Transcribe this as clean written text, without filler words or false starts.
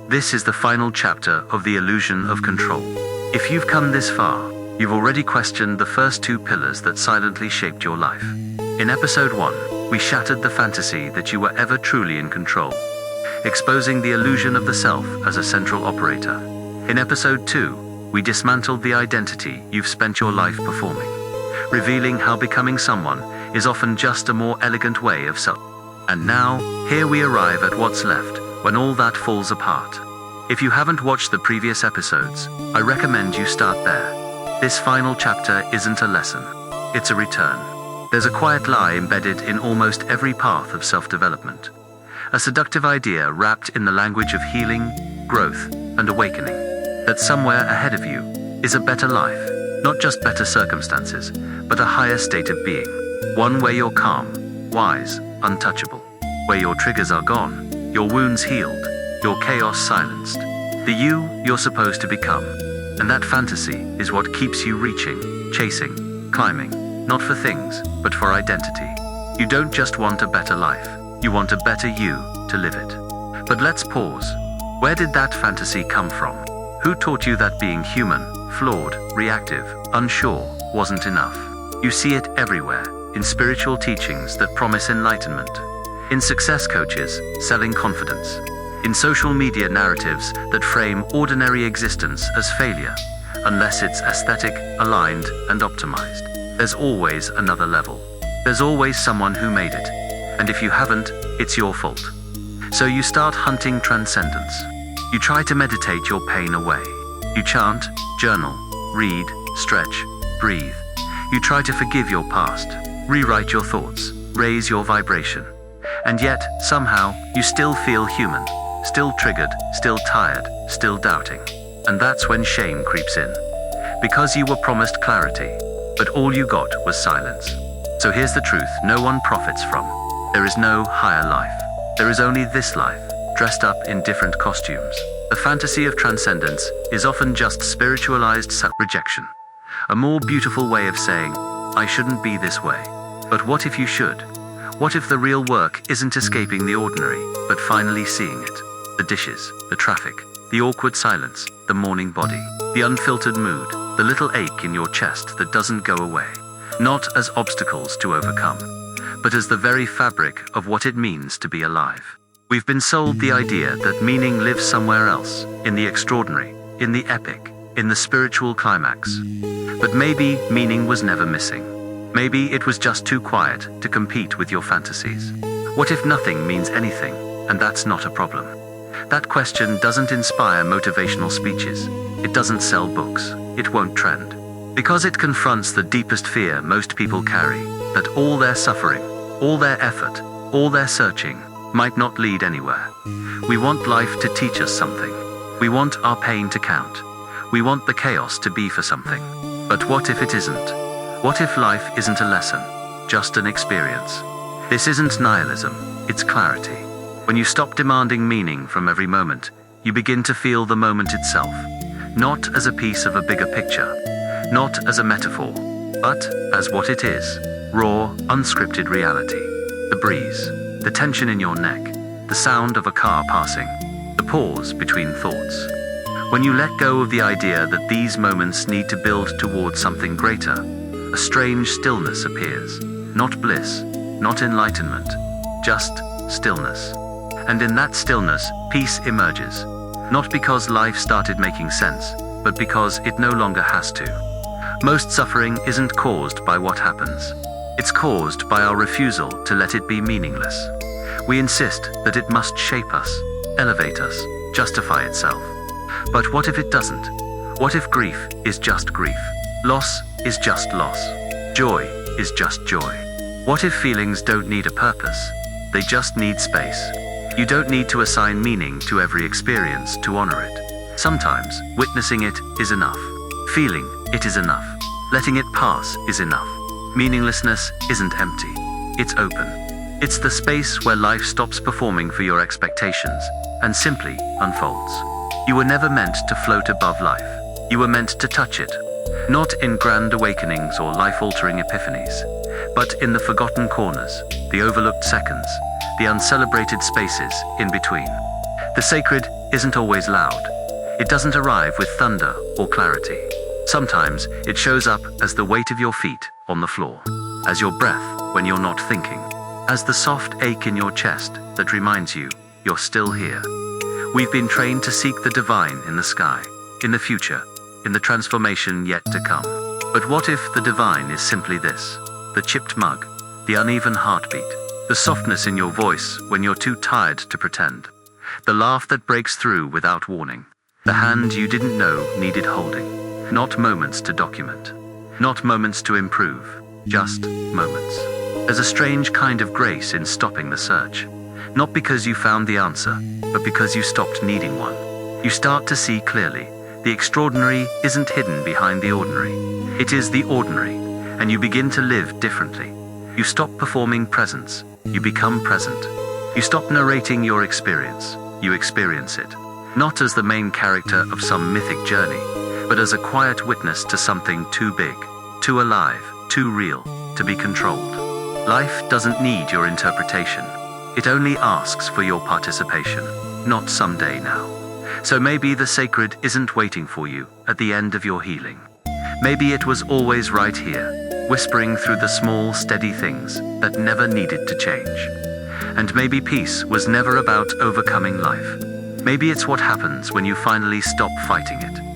This is the final chapter of the illusion of control. If you've come this far, you've already questioned the first two pillars that silently shaped your life. In episode 1, we shattered the fantasy that you were ever truly in control, exposing the illusion of the self as a central operator. In episode 2, we dismantled the identity you've spent your life performing, revealing how becoming someone is often just a more elegant way of self. And now, here we arrive at what's left when all that falls apart. If you haven't watched the previous episodes, I recommend you start there. This final chapter isn't a lesson, it's a return. There's a quiet lie embedded in almost every path of self-development. A seductive idea wrapped in the language of healing, growth, and awakening. That somewhere ahead of you is a better life, not just better circumstances, but a higher state of being. One where you're calm, wise, untouchable. Where your triggers are gone, your wounds healed, your chaos silenced. The you you're supposed to become. And that fantasy is what keeps you reaching, chasing, climbing, not for things, but for identity. You don't just want a better life, you want a better you to live it. But let's pause. Where did that fantasy come from? Who taught you that being human, flawed, reactive, unsure, wasn't enough? You see it everywhere, in spiritual teachings that promise enlightenment, in success coaches selling confidence, in social media narratives that frame ordinary existence as failure, unless it's aesthetic, aligned, and optimized. There's always another level. There's always someone who made it. And if you haven't, it's your fault. So you start hunting transcendence. You try to meditate your pain away. You chant, journal, read, stretch, breathe. You try to forgive your past, rewrite your thoughts, raise your vibration. And yet, somehow, you still feel human, still triggered, still tired, still doubting. And that's when shame creeps in. Because you were promised clarity, but all you got was silence. So here's the truth no one profits from. There is no higher life. There is only this life, dressed up in different costumes. The fantasy of transcendence is often just spiritualized self-rejection. A more beautiful way of saying, I shouldn't be this way. But what if you should? What if the real work isn't escaping the ordinary, but finally seeing it? The dishes, the traffic, the awkward silence, the morning body, the unfiltered mood, the little ache in your chest that doesn't go away. Not as obstacles to overcome, but as the very fabric of what it means to be alive. We've been sold the idea that meaning lives somewhere else, in the extraordinary, in the epic, in the spiritual climax. But maybe meaning was never missing. Maybe it was just too quiet to compete with your fantasies. What if nothing means anything, and that's not a problem? That question doesn't inspire motivational speeches. It doesn't sell books. It won't trend. Because it confronts the deepest fear most people carry, that all their suffering, all their effort, all their searching, might not lead anywhere. We want life to teach us something. We want our pain to count. We want the chaos to be for something. But what if it isn't? What if life isn't a lesson, just an experience? This isn't nihilism, it's clarity. When you stop demanding meaning from every moment, you begin to feel the moment itself, not as a piece of a bigger picture, not as a metaphor, but as what it is, raw, unscripted reality. The breeze, the tension in your neck, the sound of a car passing, the pause between thoughts. When you let go of the idea that these moments need to build towards something greater, a strange stillness appears. Not bliss, not enlightenment, just stillness. And in that stillness, peace emerges. Not because life started making sense, but because it no longer has to. Most suffering isn't caused by what happens. It's caused by our refusal to let it be meaningless. We insist that it must shape us, elevate us, justify itself. But what if it doesn't? What if grief is just grief? Loss is just loss. Joy is just joy. What if feelings don't need a purpose? They just need space. You don't need to assign meaning to every experience to honor it. Sometimes, witnessing it is enough. Feeling it is enough. Letting it pass is enough. Meaninglessness isn't empty. It's open. It's the space where life stops performing for your expectations and simply unfolds. You were never meant to float above life. You were meant to touch it. Not in grand awakenings or life-altering epiphanies, but in the forgotten corners, the overlooked seconds, the uncelebrated spaces in between. The sacred isn't always loud. It doesn't arrive with thunder or clarity. Sometimes it shows up as the weight of your feet on the floor, as your breath when you're not thinking, as the soft ache in your chest that reminds you you're still here. We've been trained to seek the divine in the sky, in the future, in the transformation yet to come. But what if the divine is simply this? The chipped mug, the uneven heartbeat, the softness in your voice when you're too tired to pretend, the laugh that breaks through without warning, the hand you didn't know needed holding. Not moments to document, not moments to improve, just moments. There's a strange kind of grace in stopping the search, not because you found the answer, but because you stopped needing one. You start to see clearly. The extraordinary isn't hidden behind the ordinary. It is the ordinary, and you begin to live differently. You stop performing presence. You become present. You stop narrating your experience. You experience it. Not as the main character of some mythic journey, but as a quiet witness to something too big, too alive, too real, to be controlled. Life doesn't need your interpretation. It only asks for your participation, not someday now. So maybe the sacred isn't waiting for you at the end of your healing. Maybe it was always right here, whispering through the small, steady things that never needed to change. And maybe peace was never about overcoming life. Maybe it's what happens when you finally stop fighting it.